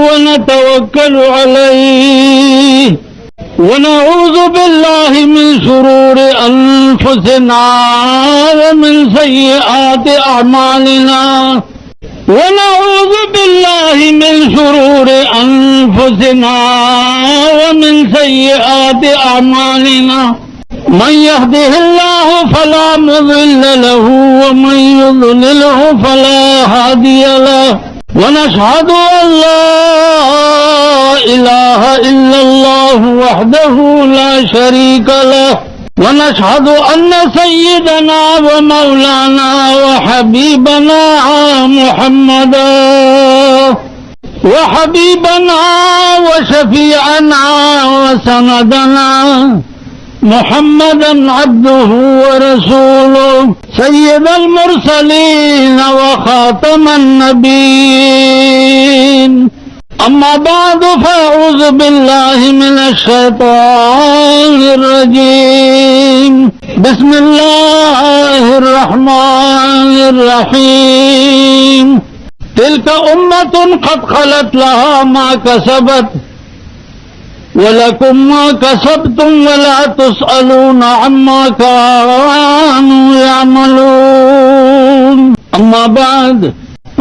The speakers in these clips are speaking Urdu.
ونتوكل عليه ونعوذ بالله من شرور أنفسنا ومن سيئات أعمالنا ونعوذ بالله من شرور أنفسنا ومن سيئات أعمالنا من يهده الله فلا مضل له ومن يضلله فلا هادي له ونشهد أن لا إله إلا الله وحده لا شريك له ونشهد أن سيدنا ومولانا وحبيبنا محمدا وحبيبنا وشفيعنا وسندنا محمدا عبده ورسوله سيد المرسلين وخاتم النبيين أما بعد فأعوذ بالله من الشيطان الرجيم بسم الله الرحمن الرحيم تلك أمة قد خلت لها ما كسبت ولكم ما كسبتم ولا تسألون عما كانوا يعملون أما بعد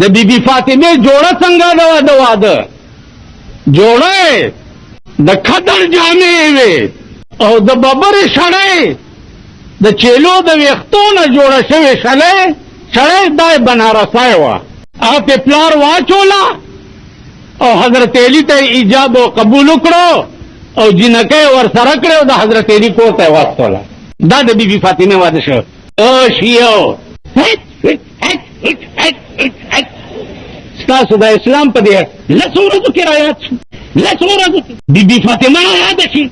د بیبي فاطمه جوړه څنګه د واده جوړه د خدر جامې وي او د ببرې شړې د چیلو د ویختونه جوړه شوې شړې دای بنارسای وه هغه په پلار واچوله او حضرت علی ته ایجاب او قبول وکړو او جنکه ور سره کړو د حضرت علی کور ته واستوله دا د بیبي فاطمه واده شو او شیو ستاسو د اسلام په دې لسو ورځو کې رايات شو لسو ورځو بیبي فاطمه یاد شي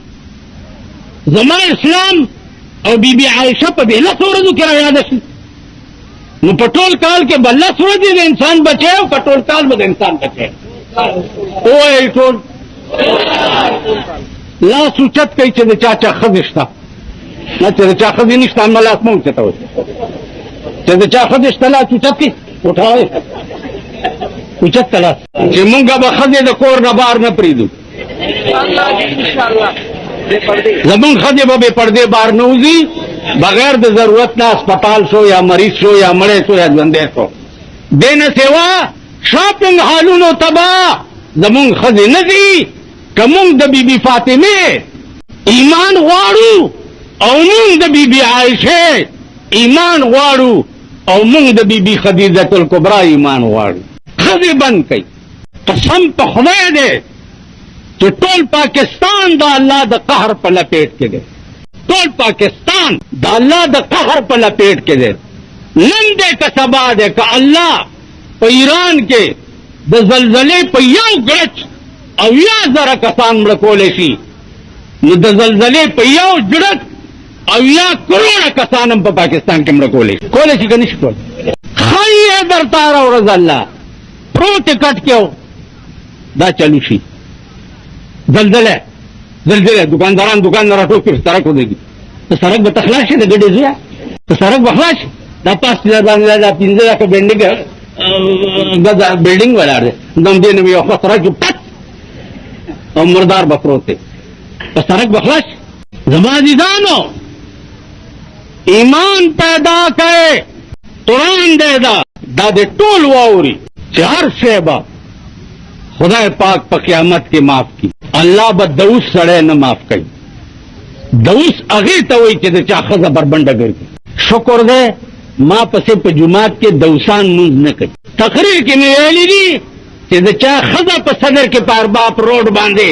زما اسلام او بیبي عائشه په دې لسو ورځو کې رايات شي نو په ټول کال کې بل لس ورځې د انسان بچي او په ټول کال به د انسان بچي اوه ټول لاس اوچت کوي چې د چا ښځې شته نه چې د چا ښځې نشته ما لاس مه اوچتوئ چې د چا ښځې شته لاس اوچت کړي وټوئ اوچت که لاس چې مونږ به ښځې د کور نه بار نه پرېږدو زمونږ ښځې به بې پردې بار نه وځي بغیر د ضرورت نه اسپتال شو یا مریض شو یا مړی شو یا ژوندی شو دې نه سوا شاپنګ هالونو ته به زمونږ ښځې نه ځي که مونږ د بیبي فاطمې ایمان غواړو او مونږ د بیبي عایشې ایمان غواړو او مونږ د بیبي خدیجة الکبرا ایمان غواړو ښځې بند کوي قسم په خدای دی چې ټول پاکستان د الله د قهر په لپیټ کې دی ټول پاکستان د الله د قهر په لپیټ کې دی نن دی که سبا دی که الله په ایران کې د زلزلې په یو ګړچ او یا زره کسان مړه کولی شي نو د زلزلې په یو جړک او یا کروڑه کسان هم په پاکستان کې مړه کولی شي که نشي کولی ښایي یې درته هره ورځ الله پروت یې کټ کې دا چلو شي زلزله دکانداران دکان نه راټول کړي سړک ودرېږي ته سړک به ته خلاص شي د ګډې زویه ته سړک به خلاص شي دا 5,000 باندې دا 15,000 بلډینګ بلډینګ ولاړ دی دم دې نه یو خوا سړک پټ او مردار به پروت دی په سړک به خلاص شي زما عزیزانو ایمان پیدا کړئ قرآن دی دا د ټول واوري چې هر شی به خدای پاک په قیامت کې معاف کی الله به دوس سړی نه معاف کوي دوس هغې ته وایي چې د چا ښځه بربنډه ګرځي شکر دی ما پسې په جومات کې دوسان مونځ نه کوي تقریر کې مې ویلي دي چې د چا ښځه په صدر کې په ارباب روډ باندې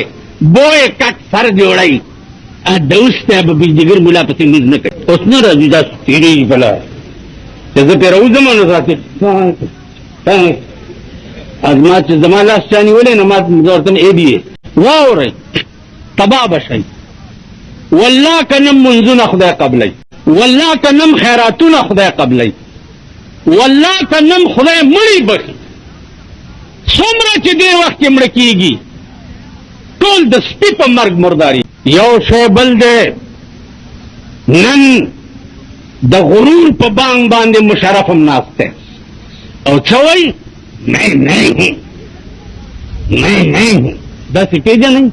بوی کټ سر جوړوي دوس ته به بجدګر ملا پسې مونځ نه کوي اوس نه راځي دا تېرېږي بله چې زه پرې راوځم نو راته ازما چې زما لاس چا نیولی نه ما ورته ای بي واورئ تباه به شئ والله که نم منځونه خدای قبلوي والله که نم خیراتونه خدای قبلوي والله که نم خدای مړی بخي څومره چې دې وخت کې مړه کېږي ټول د سپي په مرګ مرداري یو شی بل دی نن د غرور په بانګ باندې مشرف هم ناست دی او څه وایي میں نہیں ہوں داسې پېژنئ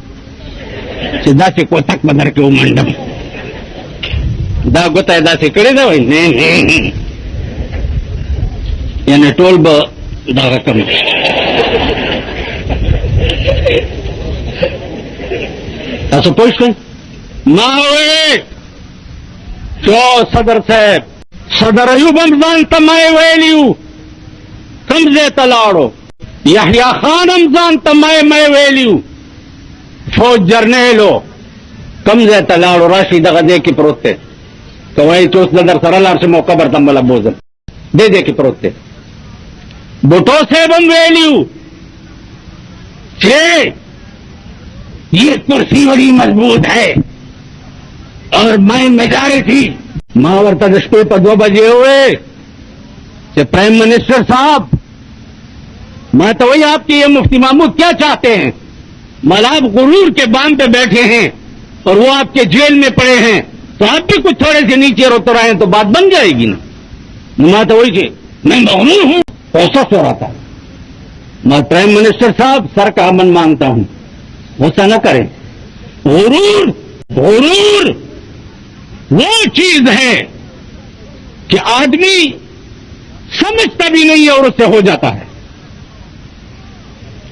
چې داسې کوتک به در کې ومنډم دا ګوته یې داسې کړې ده وایي نه یعنې ټول به دغه کم تاسو پوه شئ ما وایي چې صدر صاحب صدر ایوب هم ځان ته ما یې ویلي وو کم ځای ته لاړو یحیی خان هم ځان ته مې ویلي وو فوج جرنیلو کم ځای ته لاړو راشي دغه ځای کې پروت دی که وایي چې اوس زه در سره لاړ شم او قبر ته مله بوځم دې ځای کې پروت دی بوټو صاحب هم ویلي وو چې یہ کرسی بڑی مضبوط ہے اور میں میجارٹی ما ورته د شپې په 2 بجې وویل کہ پرائم منسٹر صاحب میں تو وہی آپ کی یہ مفتی محمود کیا چاہتے ہیں ملاب غرور کے بام پہ بیٹھے ہیں اور وہ آپ کے جیل میں پڑے ہیں تو آپ بھی کچھ تھوڑے سے نیچے روتے رہے تو بات بن جائے گی نا میں تو وہی کہ میں مغرور ہوں ایسا سو رہا تھا میں پرائم منسٹر صاحب سر کا امن مانگتا ہوں غصہ نہ کریں غرور وہ چیز ہے کہ آدمی سمجھتا بھی نہیں ہے اور اس سے ہو جاتا ہے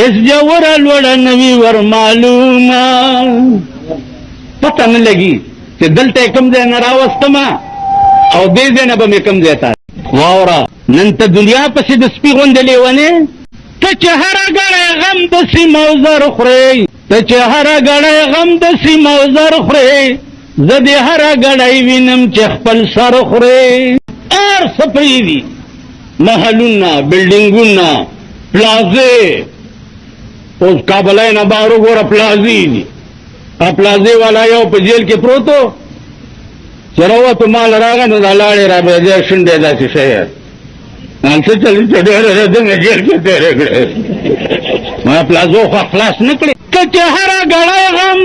اس جوړه لوړه نوی ور معلومه پته نه لګي چې دلته کوم ځای نه راوستما او دې ځای نه به مې کوم ځای ته واوره نن ته دنیا پسې د سپي غوندې لیونې ته چې هره ګړی غم د سیم او زر خورې ته چې هره ګړی غم د سیم او زر خورې زه دې هره ګړی وینم چې خپل سر خورې هر څه پرېږدي محلونه بلډینګونه پلازې اوس کابلی نه بهر وګوره پلازې دي پلازې والا یو په جیل کې پروت و چې راووتو مال راغی نو دا لاړې را بېځای شونډې داسې شی څه چلي چې ډېره ردنه جیل کې تېرې کړې ما پلازو خو خلاص نه کړې که چې هره ګړی غم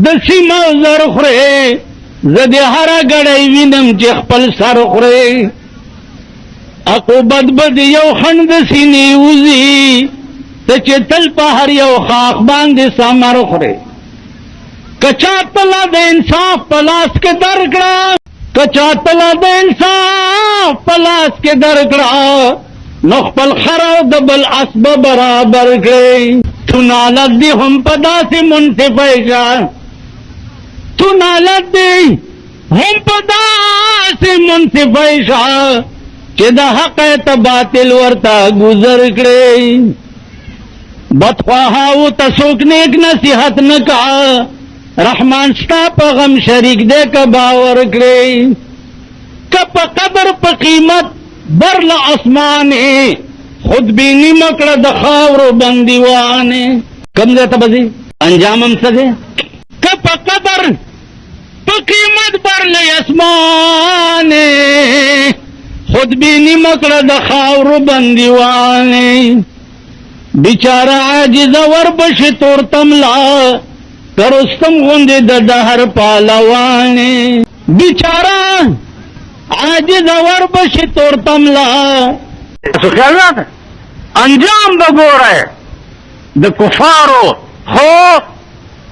د سیم او زر خورې زه دې هره ګړی وینم چې خپل سر خورې عقوبت به د یو خڼ د سینې وځي ته چې تل په هر یو خاق باندې ثمر خورې که چا تله د انصاف په لاس کې درکړه که چا تله د انصاف په لاس کې درکړه نو خپل خر او د بل اس به برابر کړئ تو نالت دی هم په داسې منصفۍ شه تو نالت دی هم په داسې منصفۍ شه چې د حق ته باطل ورته گزر کړئ بدخواهاو ته څوک نیک نصیحت نه کا رحمان شتا په غم شریک دې که باور کړئ که په قدر په قیمت بر له اسمانې خودبیني مه کړه د خاورو بندیوانې کوم ځای ته به ځي انجام هم څه دی که په قدر په قیمت بر له اسمانې خودبیني مه کړه د خاورو بندیوانې بیچاره عاجزه وربشي تور تملا کرستم غوندې د دهر پالوانې بیچاره عاجزه وربشي تور تملا تاسو خیال راته انجام به ګورئ د کفارو خو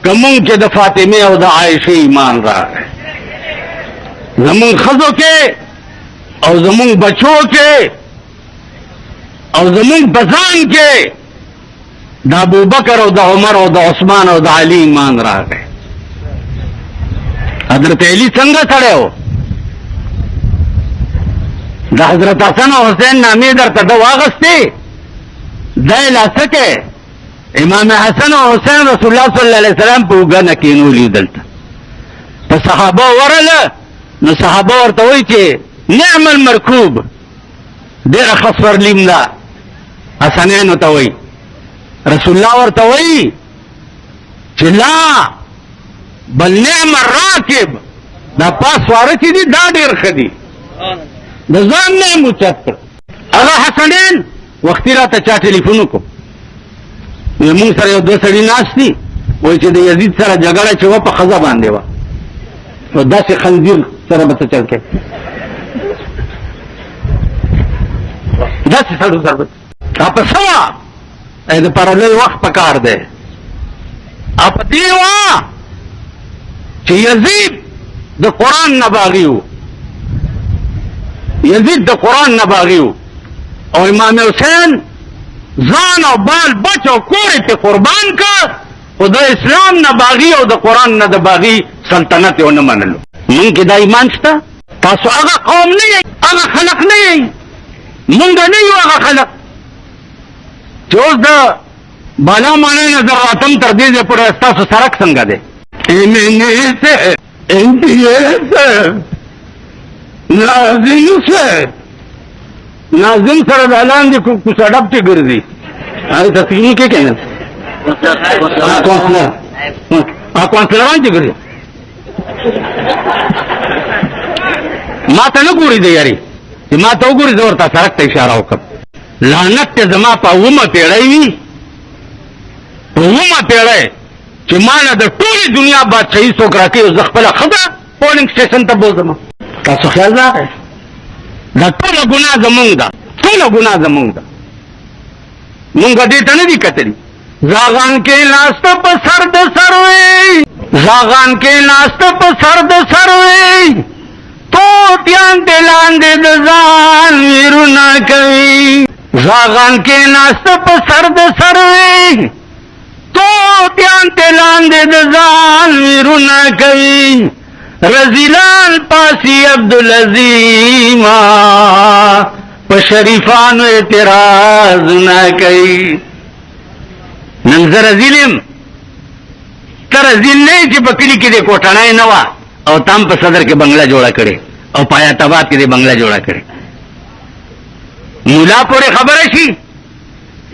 که مونږ چې د فاطمې او د عایشې ایمان راغی زمونږ ښځو کې او زمونږ بچو کې او زمونږ په ځان کې د ابوبکر او د عمر او د عثمان او د علي ایمان راغی حضرت علي څنګه سړی و د حضرت حسن او حسین نامې درته ده واغستې دی لاسه کې امام حسن او حسین رسول الله صلی الله علیه وسلم په اوږه نه کېنولي دلته په صحابه ورله نو صحابه ورته وایي چې نعم المرکوب ډېره ښه سورلیم ده حسنینو ته وایي رسول الله ورته وایي چې لا بل نعم الراکب دا پاس واره چې دي دا ډېر ښه دي د ځان نه یې اوچت کړ هغه حسنین وختي راته چا ټلیفون وکړو مونږ سره یو دوه سړي ناست دي وایي چې د یزید سره جګړه چې وه په ښځه باندې وه نو داسې خنزیر سره به څه چل کوې داسې سړو سره به دا په څه وه د پاره لوی وخت په کار دی او په دې وه چې یزید د قرآن نه باغي و یزید د قرآن نه باغي و او امام حسین ځان او بال بچ او کور یې پې قربان کړ خو د اسلام نه باغي او د قرآن نه د باغي سلطنت یې ونه منلو مونږ کې دا ایمان شته تاسو هغه قوم نه یئ هغه خلق نه یئ مونږ نه یو هغه خلق چې اوس د بالا معنی نه ذراتم تر دې ځای پورې ستاسو سرک څنګه دی ناظم سره د لاندې کوڅه ډب چې ګرځي هغه تصویري کې که نه کونسلران چې ګرځي ما ته نه ګوري دی یاري چې ما ته وګوري زه ورته سړک ته اشاره وکړم لعنت ته زما په اومه پیړۍ وي په اومه پیړۍ چې ما نه د ټولې دنیا بادشاهي څوک راکوي او زه خپله ښځه پولنګ سټېشن ته بوځم تاسو خیال راغی دا ټوله ګناه زمونږ ده ټوله ګناه زمونږ ده مونږ دې ته نه دي کتلي زاغان کې ناسته په سر د سر وی زاغان کې ناسته په سر د سر وی توتیان دې لاندې د ځان ویرونه کوي زاغان کې ناست په سر د سروي توتیان تلان دې د ځان ویرونه کوي رزیلان پاسی عبدالعظیمه په شریفانو اعتراض نه کوي نن زه رزیلم ته رزیل نه چې په کلي کې دې کوټنۍ نه وه او تام په صدر کې بنگله جوړه کړې او په حیات آباد کې دې بنگله جوړه کړې مولا پورې خبره شي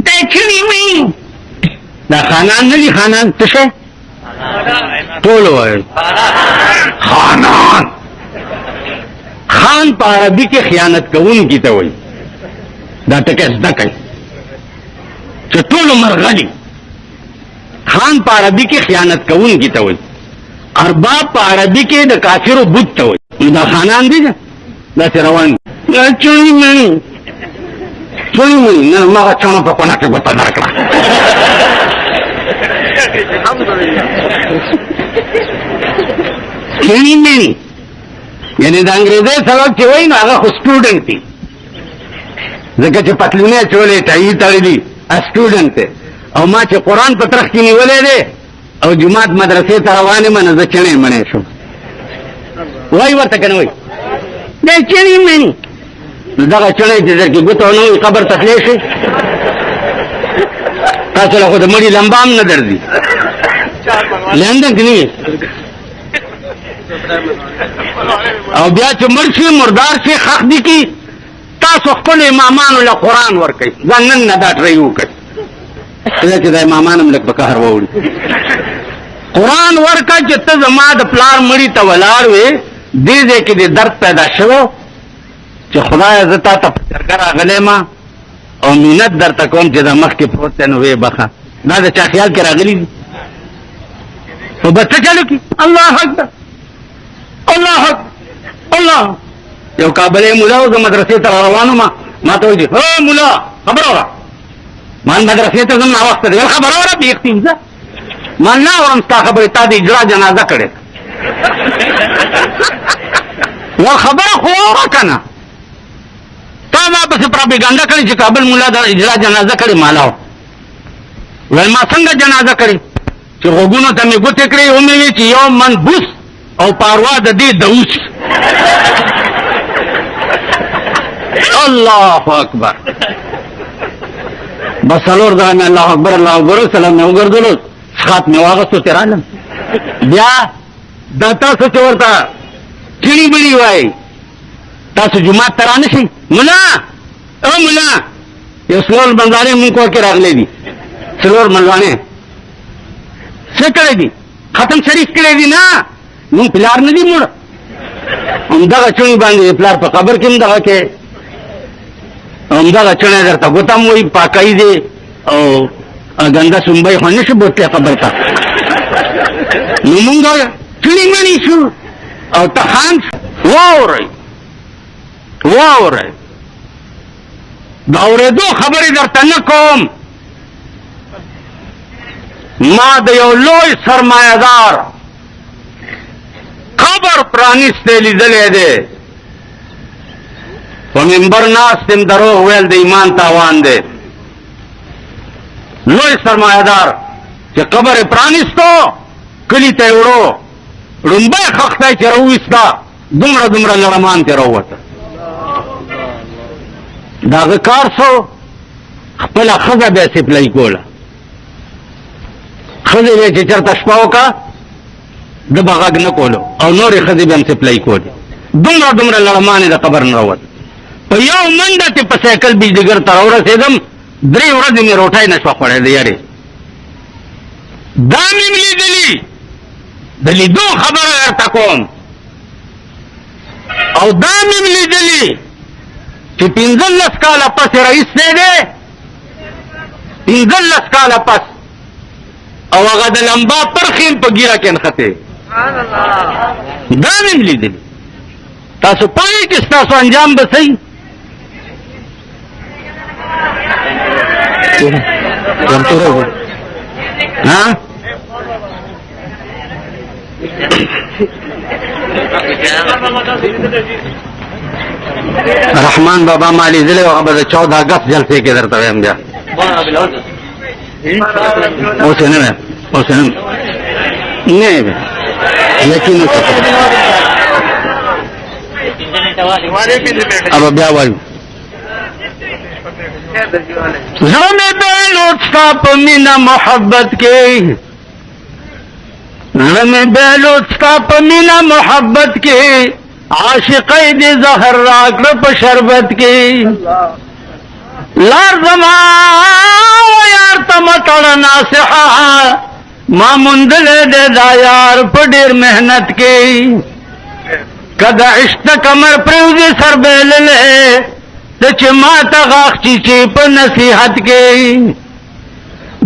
دا چړي مې دا خانان نه دي خانان څه شی ټول وایي خانان خان په عربي کې خیانت کوونکي ته وایي دا ټکی زده کوي چې ټول عمر غلي خان په عربي کې خیانت کوونکي ته وایي ارباب په عربي کې د کافرو بت ته وایي دا خانان دي داسې روان دا چړي مې چړي مې نه ما چڼه په کونه کې ګوته درکړه چړي مې یعنی د انګریزي سبق چې وایي نو هغه خو سټوډنټ دي ځکه چې پتلونه چولې ټایي تړلي سټوډنټ دی او ما چې قرآن په ترخ کې نیولې دی او جماعت مدرسې ته روان یم نو زه چڼې مڼې شم وایي ورته که نه وایي دا چڼې مڼې نو دغه چڼې چې در کې ګوته ونه وي قبر ته تللی شي تاسو له خو د مړي لمبه هم نه درځي لندن کې نه وي او بیا چې مړ شي مردار شي خښ دي کي تاسو خپل امامانو له قرآن ورکوئ ځان نن نه دا ټرۍ وکړئ کله چې دا امامان هم لږ په قهر واوړي قرآن ورکه چې ته زما د پلار مړي ته ولاړ وې دې ځای کې دې درد پیدا شوی چې خدایه زه تا ته په جرګه راغلی ما او مینت درته کوم چې دا مخکې پروت دی نو ویې بخه دا د چا خیال کې راغلي دي نو به څه چلو کي الله اکبر الله اکبر الله یو کابلی مولا و زه مدرسې ته روانو ما ته وایي هو مولا خبره وره ما مدرسې ته ځم ناوخته دی ویل خبره وره بیختیم زه ما نه اورم ستا خبرې تا د اجرا جنازه کړې ول خبره خو وره که نه تا ما پسې پراپیګانډه کړې چې کابل مولا د اجرا جنازه کړې مالا ویل ما څنګه جنازه کړې چې غوږونو ته مې ګوتې کړې ومې وې چې یو من بوس او پاروا د دې دوس الله اکبر بس څلور ځله مې الله اکبر الله اکبر سلام مې وګرځولو څښاک مې واغستو ترې رالم بیا دا تاسو چې ورته چړي بړي وایي تاسو جومات ته رانه شئ ملا او ملا یو څلور بندارې مونږ کور کې راغلی دي څلور ملواڼې څه کړی دي ختم شریف کړی دي نه مونږ پلار نه دي مړ همدغه چڼې باندې پلار په قبر کې هم دغه کې همدغه چڼې درته ګوته هم وایي پاکۍ دی او ګنده سنبۍ خو نه شي بوتلی قبر ته نو مونږ چڼې مڼې شو او ته خان واورئ واورئ د اورېدو خبرې درته نه کوم ما د یو لوی سرمایهدار قبر پرانیستی لیدلی دی په منبر ناست یم دروغ ویل د ایمان تاوان دی لوی سرمایهدار چې قبر یې پرانیستو کلي ته یې وړو ړومبی خښتی چې راوویسته دومره دومره لړمان ترې راووته د هغه کار څو خپله ښځه بیا سپلۍ کوله ښځې بیا چې چېرته شپه وکړه ده به غږ نه کولو او نورې ښځې به هم سپلۍ کولې دومره دومره لړمانې د قبر نه راوت په یو منډه چې په سایکل بجلیګر ته راورسېدم 3 ورځې مې روټۍ نه شوه خوړی د یارې دا مې لیدلي د لیدو خبره درته کوم او دا مې لیدلي چې 15 کاله پسې رئیس دی 15 کاله پس او هغه د لمبا پرخیم په ګیره کې نښتې دا مې لیدلي تاسو پوهېږئ چې ستاسو انجام به صحیح رحمان بابا مالی ضلع وغبر 14 اگست جلسے کے در تویم بیا اوسے نہیں لیکن اب بیا وایو زړه مې بیلوټ ستا په مینه محبت کې زړه مې بیلوټ ستا په مینه محبت کې عاشقۍ دې زهر راکړه په شربت کې لار زما یار ته مټړه ناصحه ما موندلې دې دا یار په ډېر محنت کې کده عشق کمر پریوزي سر بیللې د چې ما ته غاښ چیچې په نصیحت کې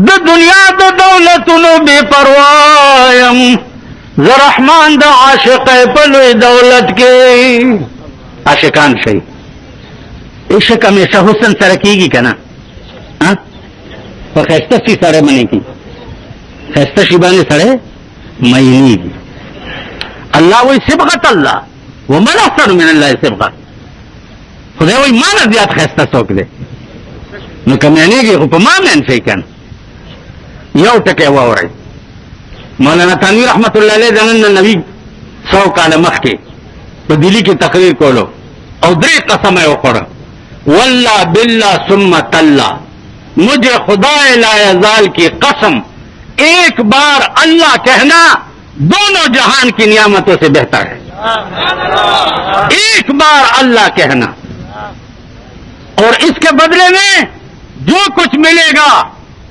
د دنیا د دولتونو بې پروا یم زه رحمان د عاشقۍ په لوی دولت کې عاشقان شئ عشق همیشه حسن سره کېږي که نه په ښایسته شي سړی منې کېږي ښایسته شي باندې سړی مینېږي الله وایي صبغت الله ومن احسن من الله صبغه خدای وایي ما نه زیات ښایسته څوک دی نو که مینېږي خو په ما مین شئ که نه یو ټکی واورئ مولانا تنویر رحمت الله علیه د نن نبي 100 کاله مخکې په دلی کې تقریر کولو او 3 قسمه یې وخوړه والله بالله ثم تالله مجھے خدا لا یزال کی قسم ایک بار اللہ کہنا دونوں جہان کی نعمتوں سے بہتر ہے ایک بار اللہ کہنا اور اس کے بدلے میں جو کچھ ملے گا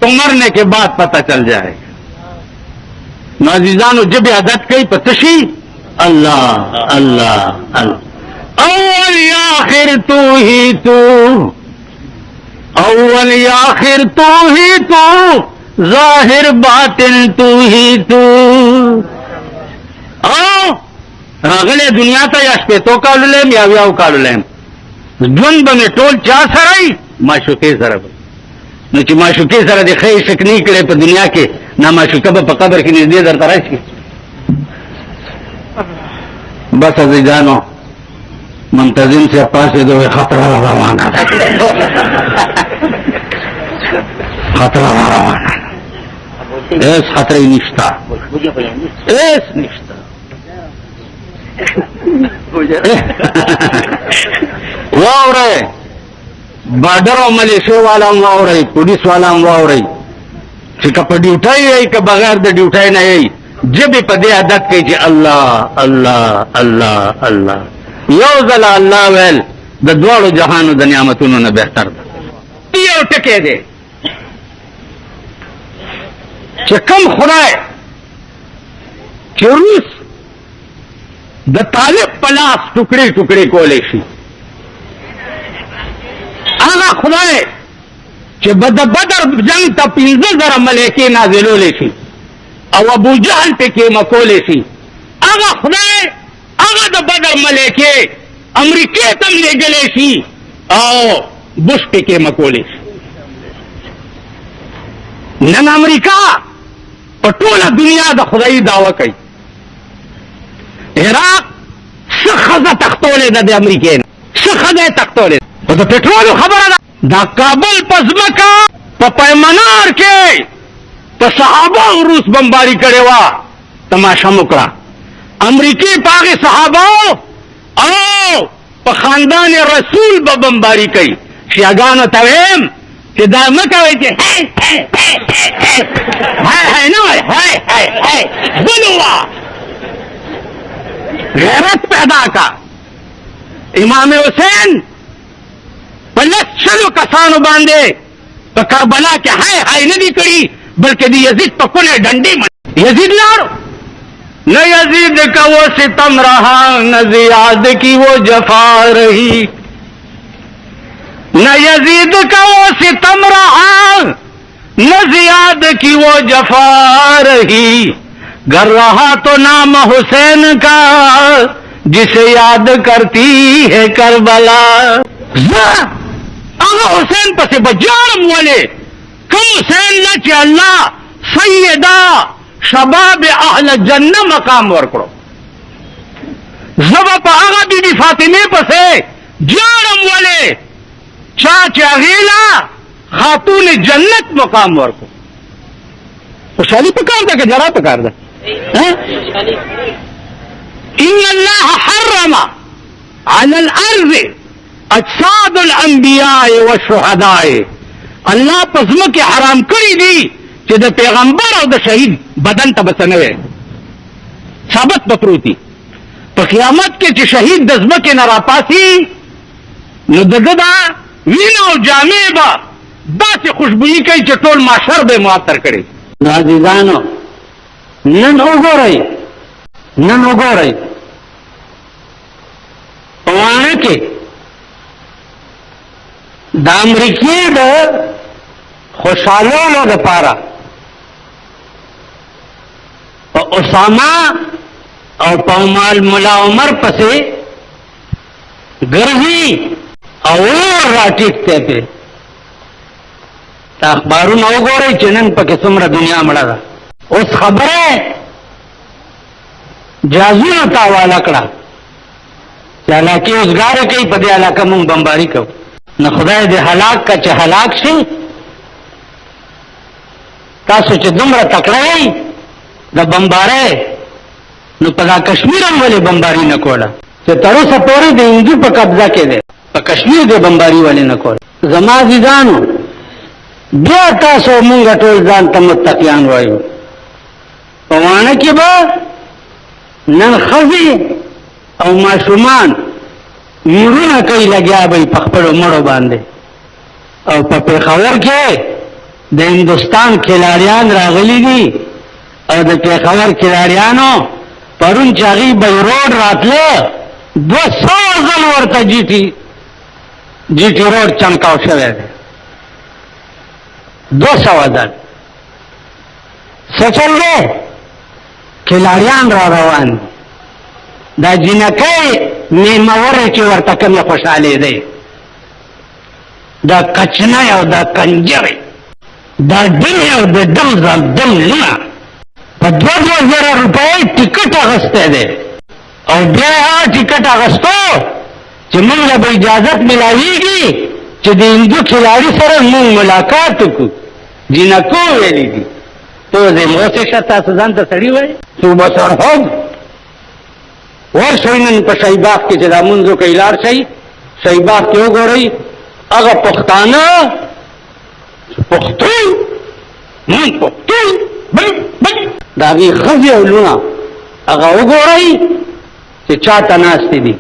تو مرنے کے بعد پتہ چل جائے گا نازیزانو جب عادت کئی پتشی اللہ اللہ اللہ اول یا آخر تو ہی تو اول یا آخر تو ہی تو ظاہر باطن تو ہی تو راغلے دنیا ته یا شپېتو کالو لیم یا ویاو کالو لیم ژوند به مې ټول چا سره وي معشوقې سره به نو چې معشوقې سره دې ښه عشق نه کړی په دنیا کې نا معشوقه به په قبر کې نږدې درته راشي بس عزیزانو منتظم سے پاسېدو خطره روانه ده خطره روانه ایس خطره نشته ایس نشته واورئ بارډر او ملیشیا والا هم واورئ پولیس والا هم واورئ چې که په ډیوټۍ یئ که بغیر د ډیوټۍ نه یئ ژبې په دې عادت کوي چې الله الله الله الله یو ځل الله ویل د دواړو جهانو د نعمتونو نه بهتر ده یو ټکی دی چې کوم خدای چې روس د طالب په لاس ټوکړې ټوکړې کولی شي هغه خدای چې به د بدر جنگ ته 15,000 ملایکې نازلولی شي او ابو جهل پکې مکولی شي هغه خدای هغه د بدر ملایکې امریکې ته هم لېږلی شي او بش پکې مکولی شي نن امریکا په ټوله دنیا د خدایي دعوه کوي عراق څه ښځه تختولی ده د امریکې نه څه ښځه یې تختولی ده خو د پټرولو خبره ده دا کابل په ځمکه په پیمنار کې په صحابه روس بمباري کړې وه تماشه مو کړه امریکې په هغې صحابهو او په خاندان رسول به بمباري کوي شیعګانو ته ویم چې دا مه کوئ چې هی نه وایي هی بل ووایه غیرت پیدا کا امام حسین په 100 کسانو باندې په کربلا کې هاي نه دي کړي بلکې د یزید په کونه ډنډې یزید لاړو نہ یزید کا وہ ستم رہا نہ زیاد کی وہ جفا رہی نہ یزید کا وہ ستم رہا نہ زیاد کی وہ جفا رہی گر رہا تو نام حسین کا جسے یاد کرتی ہے کربلا اگر حسین پسے بجارم والے کم حسین نہ چی اللہ سیدہ شباب اہل جنہ مقام ورکڑو زبا پا آغا بی بی فاطمے پسے جاړم ولې چا چې هغېلا خاتون جنت مقام ورکو. خوشحالي پکار ده که جرا پکار ده؟ ان الله حرم على الارض اجساد الانبیاء والشهداء. الله پسمکه حرام کړی دي چې د پیغمبر او د شهید بدن ته بسنوي ثابت بپروتی. په قیامت کې چې شهید د ځمکې نه راپاسي نو دغه دا وینه او جامې به داسې خوشبویي کوي چې ټول معاشر به معطر کړي. عزیزانو نن وګورئ په واڼه کې د امریکې د خوشحالولو دپاره په اسامه او په ملا عمر پسې ګرځي او اور راټیټ دی. تا اخبارونه وګورئ چې نن پکې څومره دنیا مړه ده. اوس خبره جازونه ته حواله کړه چې علاقې اوزګاره کوي، په دې علاقه مونږ بمباري کوو. نو خدای دې هلاک کا چې هلاک شي. تاسو چې دومره تکړه یئ د بمبارۍ نو په دا کشمیر هم ولې بمباري نه کوله چې تر اوسه پورې د هندو په قبضه کې دی. په کشمیر دې بمباري ولې نه کوله؟ زما عزیزانو بیا تاسو مونږ ټول ځان ته متقیان وایو. په واڼه کې به نن ښځې او ماشومان ویرونه کوي لګیا به په خپلو مړو باندې. او په پېښور کې د هندوستان کھلاړیان راغلي دي او د پېښور کھلاړیانو پرون چې هغوی بیروډ راتله 200 ځل ورته جي ټي روډ چمکاو شوی دی. 200 ځل څه چل دی؟ کھلاړیان را روان دي. دا جنکۍ میمورې چې ورته کومې خوشحالې دی، دا کچنۍ او دا کنجرې، دا ډلې او د دم لونه په 2,000 روپۍ ټکټ اخیستی دی. او بیا هغه ټکټ اخیستو چې موږ له به اجازت ملاویږي چې د هندو کھلاړي سره موږ ملاقات وکړو. جنکو ویلي دي تو دې موسې شه تاسو ځان ته سړي وایي صوبه سرحد ورشئ نن په شهیباغ کې چې دا مونځ وکئ لاړ شئ شهیباغ کې وګورئ هغه پښتانه پښتون مونږ پښتون د هغې ښځې او لونه هغه وګورئ چې چاته ناستې دي.